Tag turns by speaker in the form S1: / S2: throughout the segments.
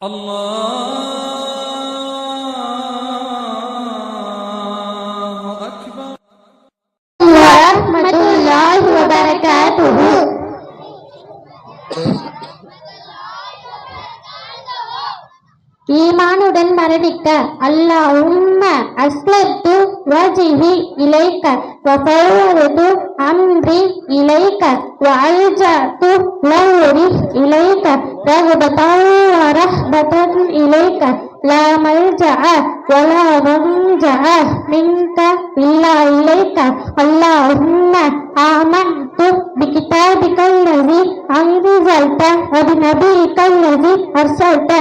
S1: Allahu Akbar.
S2: Warahmatullahi wabarakatuh. ஈமானுடன் மரணிக்க அல்லாஹும்ம அஸ்லத்து வஜ்ஹி இலைக்க வஃபவ்வது அம்ரி இலைக்க வஅல்ஜஅது Lawrie இலைக்க ரஹ்பதன் வரஹ்பதன் இலைக்க லா மல்ஜஅ வலா மன்ஜஅ மின்க இல்லா இலைக்க அல்லாஹும்ம ஆமன்து பிகிதாபிகல்லதி அன்ஸல்த வபிநபியிகல்லதி அர்ஸல்த.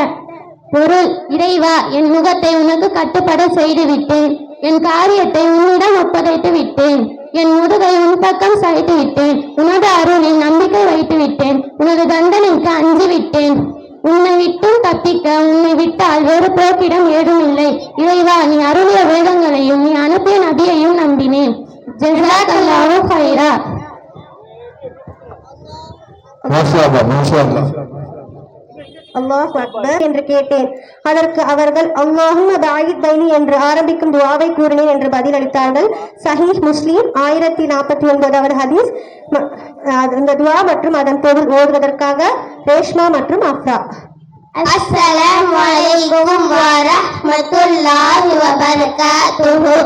S2: பொருள்: இறைவா, என் முகத்தை உனக்கு கட்டுப்பட செய்து விட்டேன், என் காரியத்தை உன்னிடம் ஒப்படைத்து விட்டேன், என் முதுகை உன் பக்கம் சாய்த்து விட்டேன், உனது அருளில் நம்பிக்கை வைத்து விட்டேன், உனது தண்டனைக்கு அஞ்சி விட்டேன், உன்னை விட்டும் தப்பிக்க உன்னை விட்டால் வேறு போக்கிடம் ஏதும் இல்லை. இறைவா, நீ அருளிய வேதங்களையும் நீ அனுப்பிய நபியையும் நம்பினேன். ஜஸாக்கல்லாஹு கைரா.
S3: அல்லாஹ் அக்பர் என்று கேட்டேன். அதற்கு அவர்கள் அல்லாஹும்ம பாயித் பைனி என்று ஆரம்பிக்கும் துஆவை கூறினேன் என்று பதில் அளித்தார்கள். சஹீஹ் முஸ்லிம் 1049வது ஹதீஸ். இந்த துஆ மற்றும் அதன் பொருள் ஓதுவதற்காக ரேஷ்மா மற்றும் அஃப்ரா.
S2: அஸ்ஸலாமு அலைக்கும் வரஹ்மத்துல்லாஹி வபரகாத்துஹு.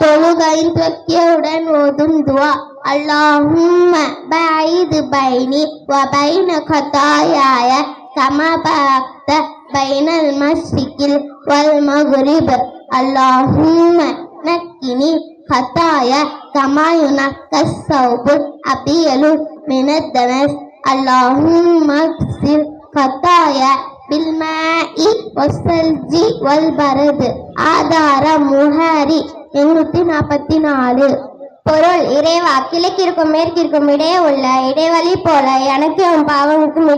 S2: தொழுகையில் பிரக்ஞையுடன் ஓதும் துஆ. அல்லாஹும்ம பஈத் பைனி வ பைன கதாயாய கமா பஅக்த பைனல் மஸ்ரிகில் வல் மக்ரிப். அல்லாஹும்ம நக்கினி கதாய கமா யுனக்கஸ் ஸௌபுல் அபியலு மினத் தனஸ். அல்லாஹும்ம க்ஸில் கதாய பில்மாஇ வஸ்ஸல்ஜி வல் பரத். ஆதாரம் புகாரி 844. பொருள்: இறைவா, கிழக்கிற்கும் மேற்கிற்கும் இடையே உள்ள இடைவெளி போல எனக்கு என் பாவங்களுக்கும்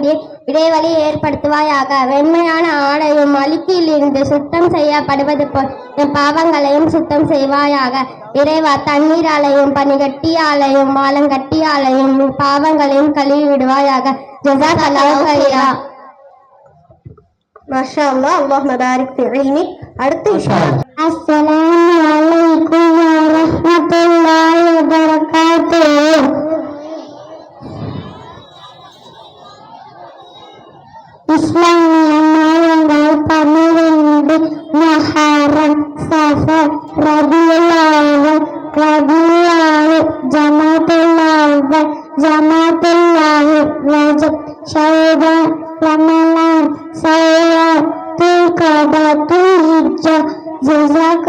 S2: இடைவெளி ஏற்படுத்துவாயாக. வெண்மையான ஆடையும் அழுக்கிலிருந்து சுத்தம் செய்யப்படுவது போல் என் பாவங்களையும் சுத்தம் செய்வாயாக. இறைவா, தண்ணீராலையும் பனிகட்டியாலையும் ஆலங்கட்டியாலையும் பாவங்களையும் கழுவி விடுவாயாக. ஜஸாக்கல்லாஹு கைரா.
S3: மாஷா அல்லாஹ். அல்லாஹும்ம பாரிக் ஃபி இல்மிக். அடுத்து
S2: அஸ்ஸலாமு அலைக்கும் வரஹ்மத்துல்லாஹி வபரகாத்துஹு. இஸ்லாமிய மாதங்கள் 12 முஹர்ரம், சஃபர், ரபீஉல் அவ்வல், ஜமாத்துல் அவ்வல், ஜமாத்துல் ஆஹிர், ரஜப், ஷஅபான், ரமலான், ஷவ்வால், துல்கஅதா, துல்ஹிஜ்ஜா. ஜஸாக்